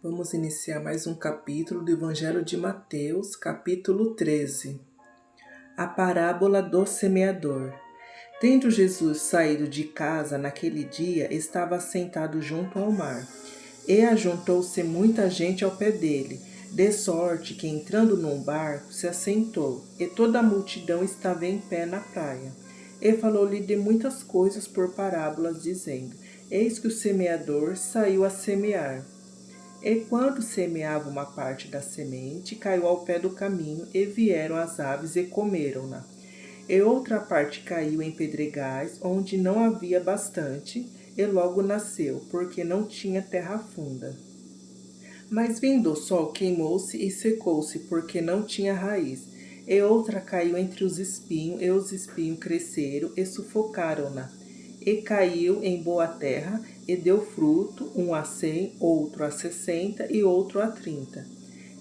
Vamos iniciar mais um capítulo do Evangelho de Mateus, capítulo 13. A parábola do semeador. Tendo Jesus saído de casa naquele dia, estava sentado junto ao mar. E ajuntou-se muita gente ao pé dele, de sorte que, entrando num barco, se assentou, e toda a multidão estava em pé na praia. E falou-lhe de muitas coisas por parábolas, dizendo: Eis que o semeador saiu a semear. E quando semeava uma parte da semente, caiu ao pé do caminho, e vieram as aves e comeram-na. E outra parte caiu em pedregais, onde não havia bastante, e logo nasceu, porque não tinha terra funda. Mas vindo o sol, queimou-se e secou-se, porque não tinha raiz. E outra caiu entre os espinhos, e os espinhos cresceram e sufocaram-na. E caiu em boa terra, e deu fruto, um a 100, outro a 60 e outro a 30.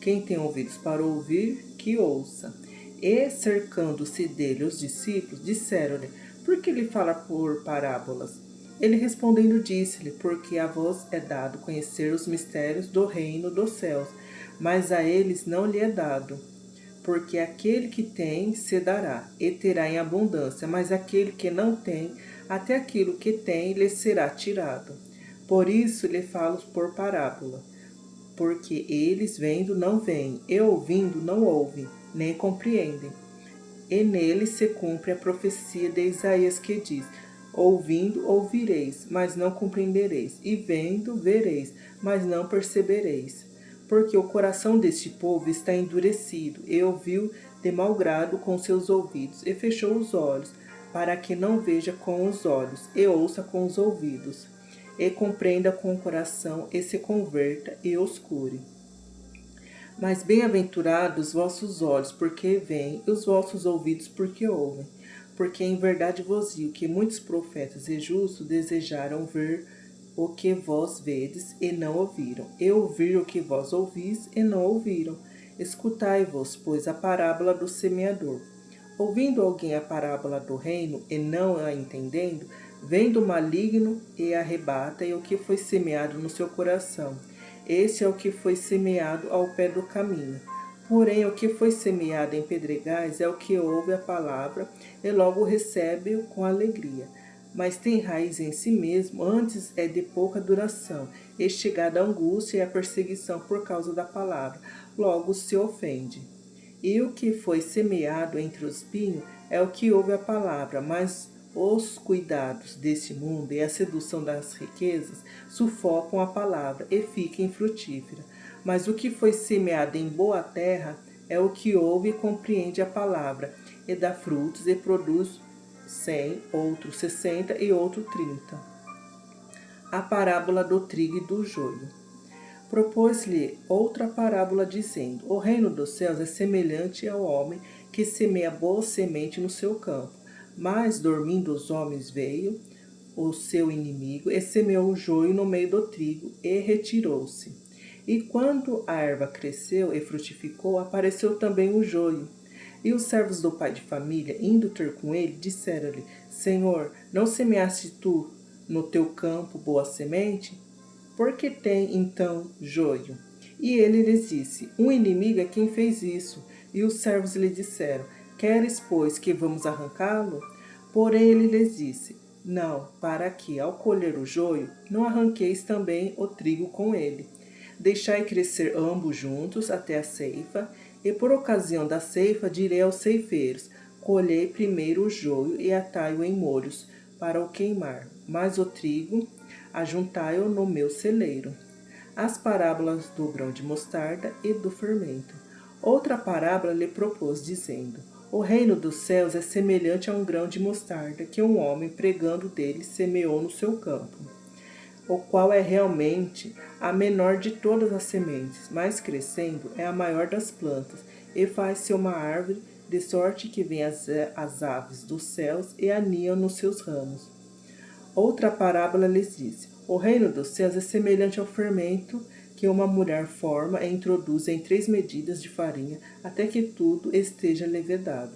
Quem tem ouvidos para ouvir, que ouça. E, cercando-se dele os discípulos, disseram-lhe: Por que ele fala por parábolas? Ele respondendo disse-lhe: Porque a vós é dado conhecer os mistérios do reino dos céus, mas a eles não lhe é dado. Porque aquele que tem se dará, e terá em abundância, mas aquele que não tem, até aquilo que tem lhe será tirado. Por isso lhe falo por parábola, porque eles vendo não veem, e ouvindo não ouvem, nem compreendem. E nele se cumpre a profecia de Isaías que diz: Ouvindo ouvireis, mas não compreendereis, e vendo vereis, mas não percebereis. Porque o coração deste povo está endurecido, e ouviu de mau grado com seus ouvidos, e fechou os olhos, para que não veja com os olhos, e ouça com os ouvidos, e compreenda com o coração, e se converta, e os cure. Mas bem-aventurados os vossos olhos, porque veem, e os vossos ouvidos, porque ouvem. Porque em verdade vos digo que muitos profetas e justos desejaram ver o que vós vedes e não ouviram, e ouvir o que vós ouvis e não ouviram. Escutai-vos, pois, a parábola do semeador. Ouvindo alguém a parábola do reino e não a entendendo, vem do maligno e arrebata o que foi semeado no seu coração. Este é o que foi semeado ao pé do caminho. Porém, o que foi semeado em pedregais é o que ouve a palavra e logo recebe com alegria. Mas tem raiz em si mesmo, antes é de pouca duração, e chegada a angústia e a perseguição por causa da palavra, logo se ofende. E o que foi semeado entre os espinhos é o que ouve a palavra, mas os cuidados deste mundo e a sedução das riquezas sufocam a palavra e fica infrutífera. Mas o que foi semeado em boa terra é o que ouve e compreende a palavra, e dá frutos e produz 100, outro 60 e outro 30. A parábola do trigo e do joio. Propôs-lhe outra parábola, dizendo: O reino dos céus é semelhante ao homem que semeia boa semente no seu campo. Mas, dormindo os homens, veio o seu inimigo e semeou o joio no meio do trigo e retirou-se. E quando a erva cresceu e frutificou, apareceu também o joio. E os servos do pai de família, indo ter com ele, disseram-lhe: Senhor, não semeaste tu no teu campo boa semente? Por que tem, então, joio? E ele lhes disse: Um inimigo é quem fez isso. E os servos lhe disseram: Queres, pois, que vamos arrancá-lo? Porém ele lhes disse: Não, para que, ao colher o joio, não arranqueis também o trigo com ele. Deixai crescer ambos juntos até a ceifa, e por ocasião da ceifa direi aos ceifeiros: Colhei primeiro o joio e atai-o em molhos, para o queimar, mas o trigo ajuntai-o no meu celeiro. As parábolas do grão de mostarda e do fermento. Outra parábola lhe propôs, dizendo: O reino dos céus é semelhante a um grão de mostarda que um homem, pregando dele, semeou no seu campo, o qual é realmente a menor de todas as sementes, mas crescendo é a maior das plantas, e faz-se uma árvore, de sorte que vêm as aves dos céus e aniam nos seus ramos. Outra parábola lhes disse: O reino dos céus é semelhante ao fermento que uma mulher forma e introduz em 3 medidas de farinha, até que tudo esteja levedado.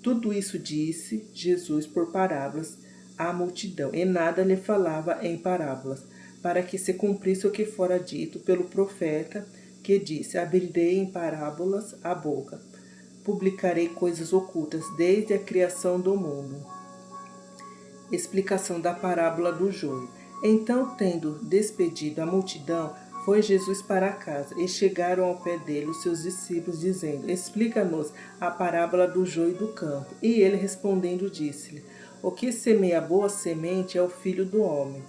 Tudo isso disse Jesus por parábolas à multidão, e nada lhe falava em parábolas, para que se cumprisse o que fora dito pelo profeta, que disse: abrirei em parábolas a boca, publicarei coisas ocultas desde a criação do mundo. Explicação da parábola do joio. Então, tendo despedido a multidão, foi Jesus para casa, e chegaram ao pé dele os seus discípulos, dizendo: explica-nos a parábola do joio do campo. E ele, respondendo, disse-lhe: o que semeia a boa semente é o Filho do homem.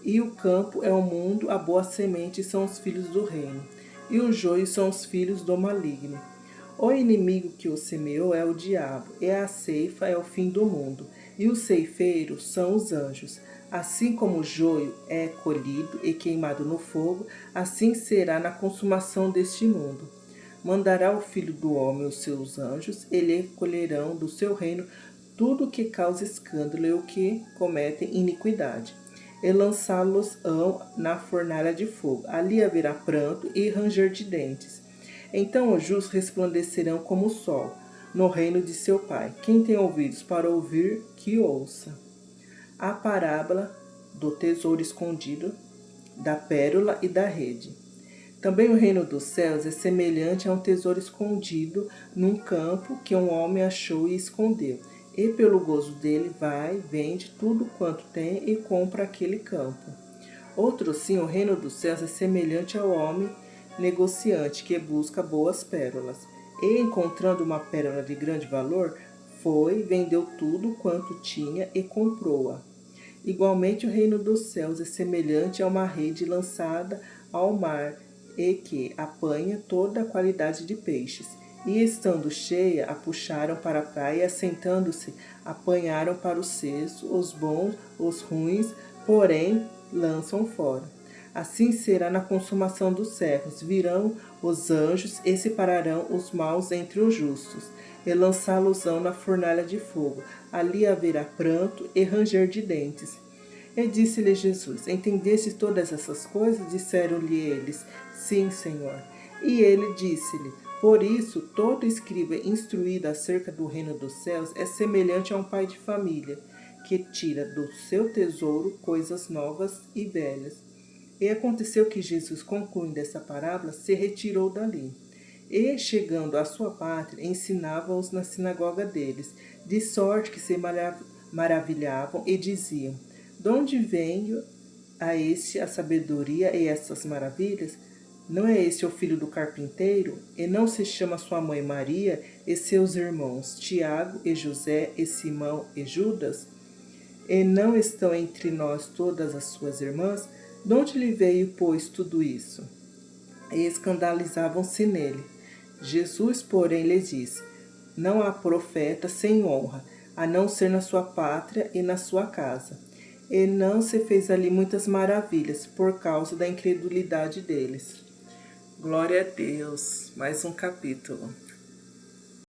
E o campo é o mundo, a boa semente são os filhos do reino, e o joio são os filhos do maligno. O inimigo que o semeou é o diabo, e a ceifa é o fim do mundo, e os ceifeiros são os anjos. Assim como o joio é colhido e queimado no fogo, assim será na consumação deste mundo. Mandará o Filho do homem os seus anjos, e lhe colherão do seu reino tudo o que causa escândalo e o que cometem iniquidade, e lançá-los-ão na fornalha de fogo. Ali haverá pranto e ranger de dentes. Então os justos resplandecerão como o sol no reino de seu Pai. Quem tem ouvidos para ouvir, que ouça. A parábola do tesouro escondido, da pérola e da rede. Também o reino dos céus é semelhante a um tesouro escondido num campo que um homem achou e escondeu. E pelo gozo dele vai, vende tudo quanto tem e compra aquele campo. Outro sim, o reino dos céus é semelhante ao homem negociante que busca boas pérolas. E encontrando uma pérola de grande valor, foi, vendeu tudo quanto tinha e comprou-a. Igualmente o reino dos céus é semelhante a uma rede lançada ao mar e que apanha toda a qualidade de peixes. E estando cheia, a puxaram para a praia, e assentando-se, apanharam para o cesto os bons, os ruins, porém lançam fora. Assim será na consumação dos séculos. Virão os anjos e separarão os maus entre os justos, e lançá-los-ão na fornalha de fogo. Ali haverá pranto e ranger de dentes. E disse-lhe Jesus: entendeste todas essas coisas? Disseram-lhe eles: sim, Senhor. E ele disse-lhe: por isso, todo escriba instruído acerca do reino dos céus é semelhante a um pai de família, que tira do seu tesouro coisas novas e velhas. E aconteceu que Jesus, concluindo essa parábola, se retirou dali. E, chegando à sua pátria, ensinava-os na sinagoga deles, de sorte que se maravilhavam e diziam: de onde vem a este a sabedoria e estas maravilhas? Não é este o filho do carpinteiro? E não se chama sua mãe Maria, e seus irmãos Tiago e José e Simão e Judas? E não estão entre nós todas as suas irmãs? De onde lhe veio, pois, tudo isso? E escandalizavam-se nele. Jesus, porém, lhes disse: não há profeta sem honra, a não ser na sua pátria e na sua casa. E não se fez ali muitas maravilhas, por causa da incredulidade deles. Glória a Deus. Mais um capítulo.